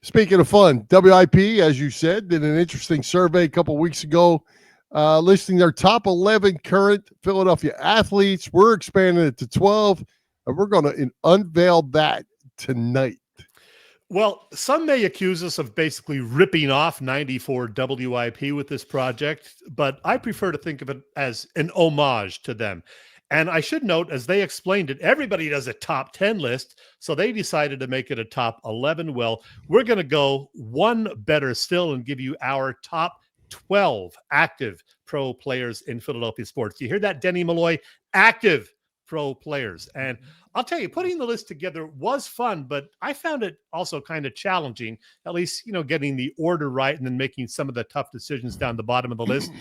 Speaking of fun, WIP, as you said, did an interesting survey a couple weeks ago, listing their top 11 current Philadelphia athletes. We're expanding it to 12, and we're going to unveil that tonight. Well, some may accuse us of basically ripping off 94 WIP with this project, but I prefer to think of it as an homage to them. And I should note, as they explained it, everybody does a top 10 list, so they decided to make it a top 11. Well, we're going to go one better still and give you our top 12 active pro players in Philadelphia sports. You hear that, Denny Malloy? Active pro players. And I'll tell you, putting the list together was fun, but I found it also kind of challenging, at least, getting the order right and then making some of the tough decisions down the bottom of the list.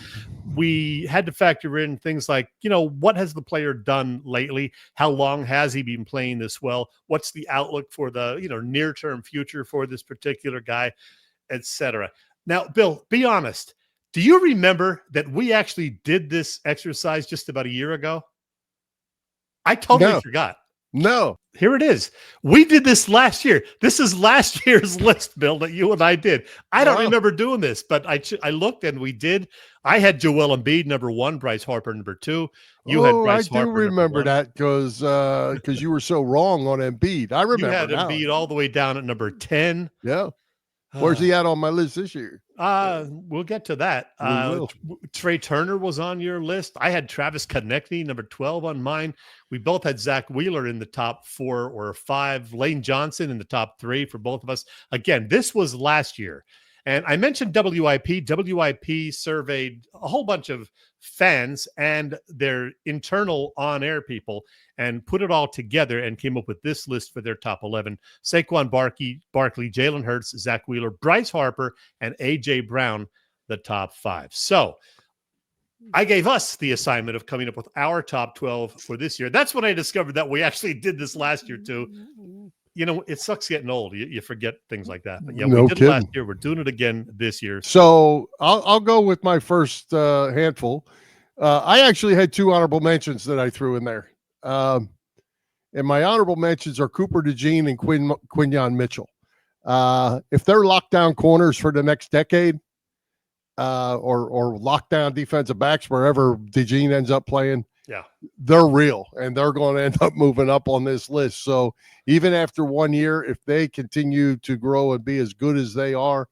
We had to factor in things like, what has the player done lately? How long has he been playing this well? What's the outlook for the, near-term future for this particular guy, etc. Now, Bill, be honest. Do you remember that we actually did this exercise just about a year ago? I totally forgot. No. Here it is. We did this last year. This is last year's list, Bill, that you and I did. I don't remember doing this, but I looked and we did. I had Joel Embiid number 1, Bryce Harper number 2. You had Bryce Harper. I do remember that because you were so wrong on Embiid. I remember. You had Embiid all the way down at number 10. Yeah. Where's he at on my list this year? We'll get to that. Trey Turner was on your list. I had Travis Konechny, number 12 on mine. We both had Zach Wheeler in the top 4 or 5. Lane Johnson in the top 3 for both of us. Again, this was last year. And I mentioned WIP. WIP surveyed a whole bunch of fans and their internal on-air people and put it all together and came up with this list for their top 11. Saquon Barkley, Jalen Hurts, Zach Wheeler, Bryce Harper, and A.J. Brown, the top 5. So I gave us the assignment of coming up with our top 12 for this year. That's when I discovered that we actually did this last year too. It sucks getting old. You forget things like that. But yeah, we did it last year. We're doing it again this year. So I'll go with my first handful. I actually had 2 honorable mentions that I threw in there. And my honorable mentions are Cooper DeJean and Quinyon Mitchell. If they're lockdown corners for the next decade, or lockdown defensive backs wherever DeJean ends up playing, they're real, and they're going to end up moving up on this list. So even after 1 year, if they continue to grow and be as good as they are,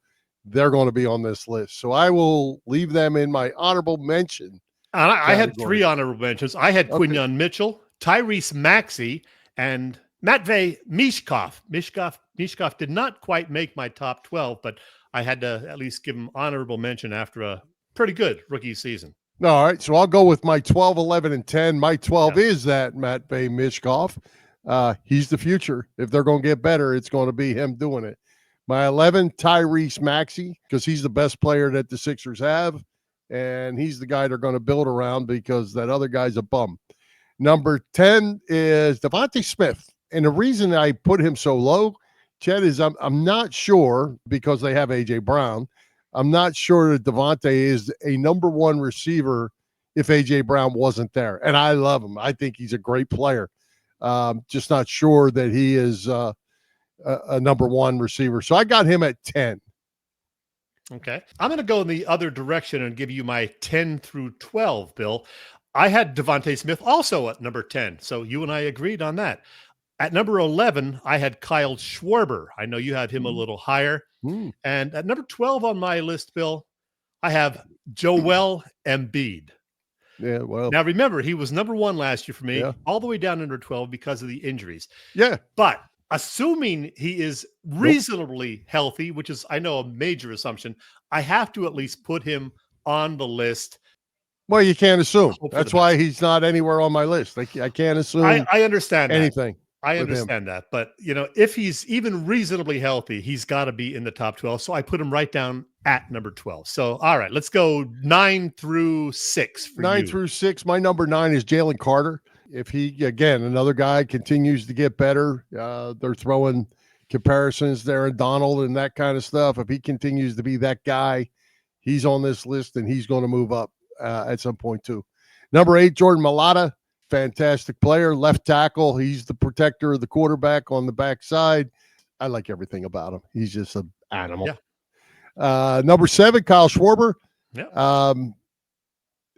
they're going to be on this list. So I will leave them in my honorable mention. I had 3 honorable mentions. I had Quinyon Mitchell, Tyrese Maxey, and Matvey Mishkov. Mishkov did not quite make my top 12, but I had to at least give him honorable mention after a pretty good rookie season. All right, so I'll go with my 12, 11, and 10. My 12 is that Matvey Mishkov. He's the future. If they're going to get better, it's going to be him doing it. My 11, Tyrese Maxey, because he's the best player that the Sixers have, and he's the guy they're going to build around because that other guy's a bum. Number 10 is Devontae Smith. And the reason I put him so low, Chet, is I'm not sure, because they have A.J. Brown, I'm not sure that Devontae is a number 1 receiver if A.J. Brown wasn't there. And I love him. I think he's a great player. Just not sure that he is a number 1 receiver. So I got him at 10. Okay. I'm going to go in the other direction and give you my 10 through 12, Bill. I had Devontae Smith also at number 10. So you and I agreed on that. At number 11, I had Kyle Schwarber. I know you had him a little higher. And at number 12 on my list, Bill, I have Joel Embiid. Yeah, well. Now, remember, he was number 1 last year for me, all the way down to number 12 because of the injuries. Yeah. But assuming he is reasonably healthy, which is, I know, a major assumption, I have to at least put him on the list. Well, you can't assume. That's why he's not anywhere on my list. I can't assume I understand anything. I understand that. But, if he's even reasonably healthy, he's got to be in the top 12. So I put him right down at number 12. So, all right, let's go 9 through 6 for 9 through 6. My number 9 is Jalen Carter. If he, again, another guy continues to get better, they're throwing comparisons there and Donald and that kind of stuff. If he continues to be that guy, he's on this list and he's going to move up at some point too. Number 8, Jordan Mailata. Fantastic player, left tackle. He's the protector of the quarterback on the backside. I like everything about him. He's just an animal. Yeah. Number 7, Kyle Schwarber. Yeah.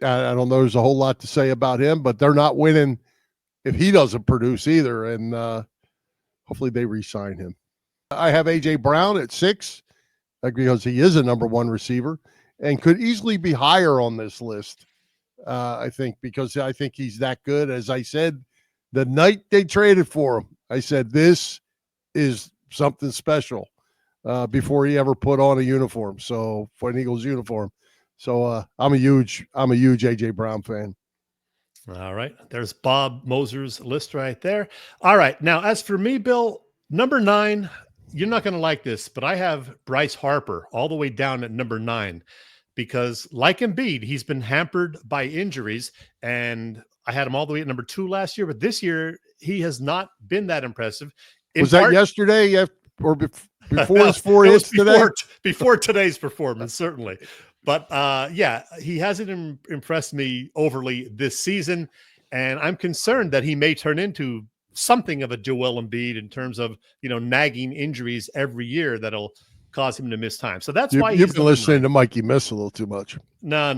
I don't know. There's a whole lot to say about him, but they're not winning if he doesn't produce either. And hopefully they re-sign him. I have A.J. Brown at 6 because he is a number 1 receiver and could easily be higher on this list. I think because I think he's that good. As I said, the night they traded for him, I said, this is something special before he ever put on a uniform. So for an Eagles uniform. So I'm a huge A.J. Brown fan. All right. There's Bob Moser's list right there. All right. Now, as for me, Bill, number 9, you're not going to like this, but I have Bryce Harper all the way down at number 9 because, like Embiid, he's been hampered by injuries, and I had him all the way at number 2 last year, but this year he has not been that impressive. Was that yesterday or before his 4 hits today? Before today's performance, certainly. But yeah, he hasn't impressed me overly this season, and I'm concerned that he may turn into something of a Joel Embiid in terms of, nagging injuries every year that'll cause him to miss time. So that's why you've been listening to Mikey Miss a little too much. No.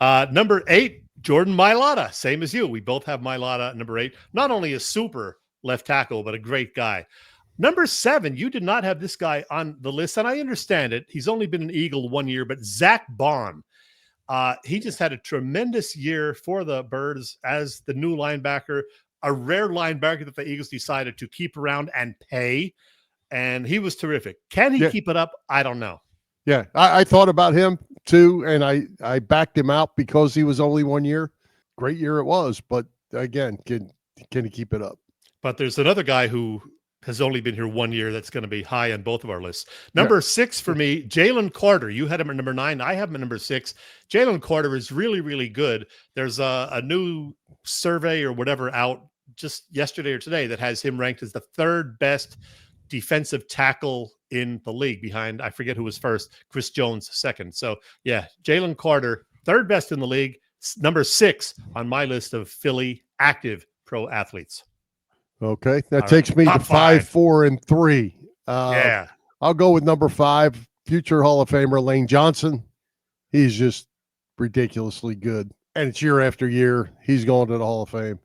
Number 8, Jordan Mailata, same as you. We both have Mailata at number 8. Not only a super left tackle, but a great guy. Number 7, you did not have this guy on the list, and I understand it. He's only been an Eagle 1 year, but Zach Bond. He just had a tremendous year for the Birds as the new linebacker, a rare linebacker that the Eagles decided to keep around and pay, and he was terrific. Can he keep it up? I don't know. Yeah, I thought about him too, and I backed him out because he was only 1 year. Great year it was, but again, can he keep it up? But there's another guy who has only been here 1 year that's going to be high on both of our lists. Number 6 for me, Jalen Carter. You had him at number 9. I have him at number 6. Jalen Carter is really, really good. There's a new survey or whatever out just yesterday or today that has him ranked as the 3rd best defensive tackle in the league behind, I forget who was first, Chris Jones second. So yeah, Jalen Carter, 3rd best in the league, number 6 on my list of Philly active pro athletes. Okay, that takes me to 5, 4, and 3. Yeah, I'll go with number 5, future Hall of Famer Lane Johnson. He's just ridiculously good, and it's year after year he's going to the Hall of Fame.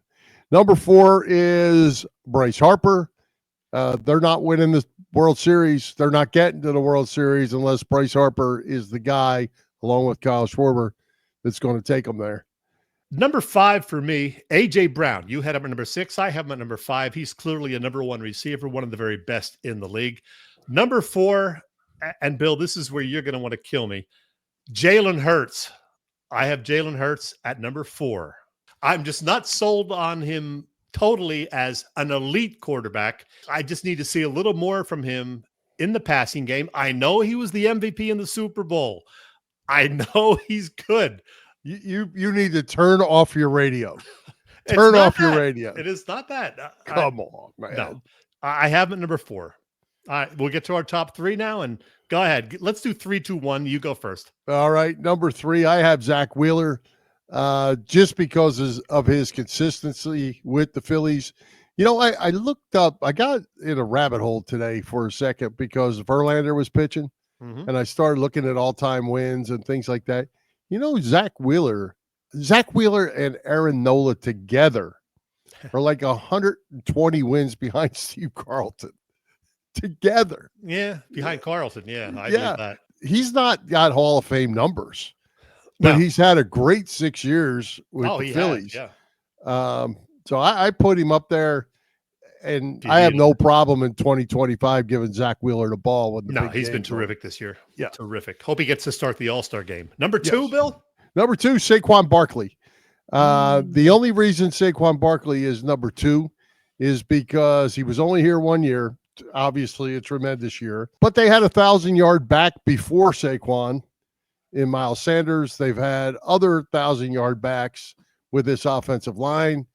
Number 4 is Bryce Harper. They're not winning the World Series. They're not getting to the World Series unless Bryce Harper is the guy, along with Kyle Schwarber, that's going to take them there. Number 5 for me, A.J. Brown. You had him at number 6. I have him at number 5. He's clearly a number 1 receiver, one of the very best in the league. Number 4, and Bill, this is where you're going to want to kill me, Jalen Hurts. I have Jalen Hurts at number 4. I'm just not sold on him totally as an elite quarterback. I just need to see a little more from him in the passing game. I know he was the MVP in the Super Bowl. I know he's good. You need to turn off your radio. Turn off your radio. It is not that. Come on, man. No, I have it number 4. All right, we'll get to our top 3 now, and go ahead. Let's do 3, 2, 1. You go first. All right, number 3, I have Zach Wheeler, just because of his consistency with the Phillies. I looked up. I got in a rabbit hole today for a second because Verlander was pitching, and I started looking at all-time wins and things like that. Zach Wheeler and Aaron Nola together are like 120 wins behind Steve Carlton. Together. Yeah, behind Carlton. Yeah, I believe that. He's not got Hall of Fame numbers, but he's had a great 6 years with the Phillies. So I put him up there, and I have no problem in 2025 giving Zach Wheeler the ball. He's been terrific this year. Yeah. Terrific. Hope he gets to start the All-Star game. Number 2, Bill? Number 2, Saquon Barkley. The only reason Saquon Barkley is number 2 is because he was only here 1 year. Obviously a tremendous year, but they had a 1,000-yard back before Saquon in Miles Sanders. They've had other 1,000-yard backs with this offensive line.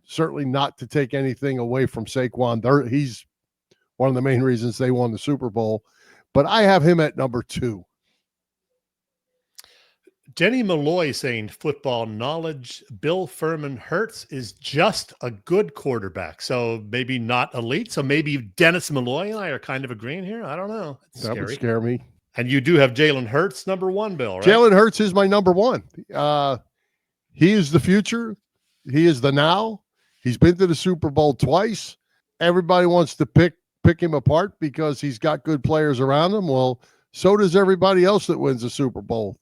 Certainly not to take anything away from Saquon. He's one of the main reasons they won the Super Bowl, but I have him at number 2. Jenny Malloy saying football knowledge. Bill Furman Hertz is just a good quarterback. So maybe not elite. So maybe Dennis Malloy and I are kind of agreeing here. I don't know. It's That scary. would scare me. And you do have Jalen Hurts, number one, Bill, right? Jalen Hurts is my number one. He is the future. He is the now. He's been to the Super Bowl twice. Everybody wants to pick him apart because he's got good players around him. Well, so does everybody else that wins the Super Bowl.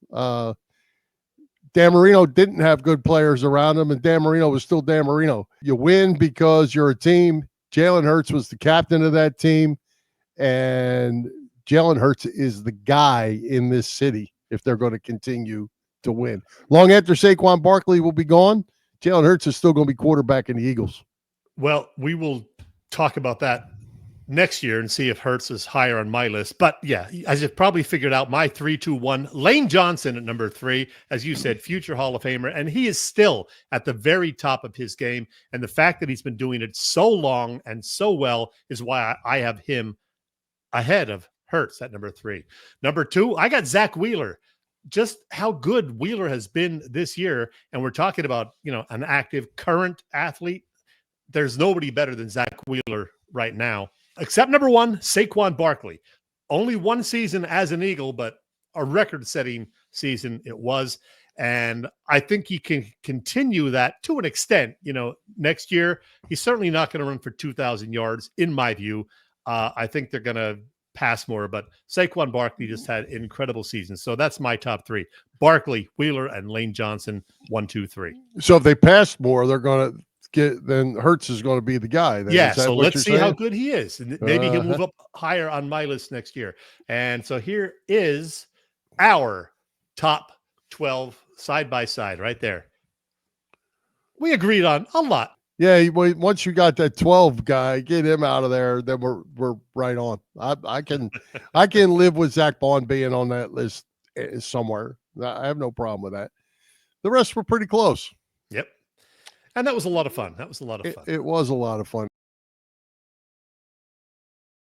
Dan Marino didn't have good players around him, and Dan Marino was still Dan Marino. You win because you're a team. Jalen Hurts was the captain of that team, and Jalen Hurts is the guy in this city if they're going to continue to win. Long after Saquon Barkley will be gone, Jalen Hurts is still going to be quarterback in the Eagles. Well, we will talk about that next year and see if Hurts is higher on my list. But yeah, as you've probably figured out, my 3-2-1, Lane Johnson at number 3, as you said, future Hall of Famer. And he is still at the very top of his game. And the fact that he's been doing it so long and so well is why I have him ahead of Hurts at number 3. Number 2, I got Zach Wheeler. Just how good Wheeler has been this year. And we're talking about, an active current athlete. There's nobody better than Zach Wheeler right now. Except number 1, Saquon Barkley. Only one season as an Eagle, but a record-setting season it was. And I think he can continue that to an extent. Next year, he's certainly not going to run for 2,000 yards, in my view. I think they're going to pass more, but Saquon Barkley just had incredible seasons. So that's my top 3. Barkley, Wheeler, and Lane Johnson, 1, 2, 3. So if they pass more, they're going to then Hurts is going to be the guy. Then. Yeah, so let's see how good he is. Maybe he'll move up higher on my list next year. And so here is our top 12 side by side right there. We agreed on a lot. Yeah, once you got that 12 guy, get him out of there, then we're right on. I can live with Zach Bond being on that list somewhere. I have no problem with that. The rest were pretty close. Yep. And that was a lot of fun. It was a lot of fun. It was a lot of fun.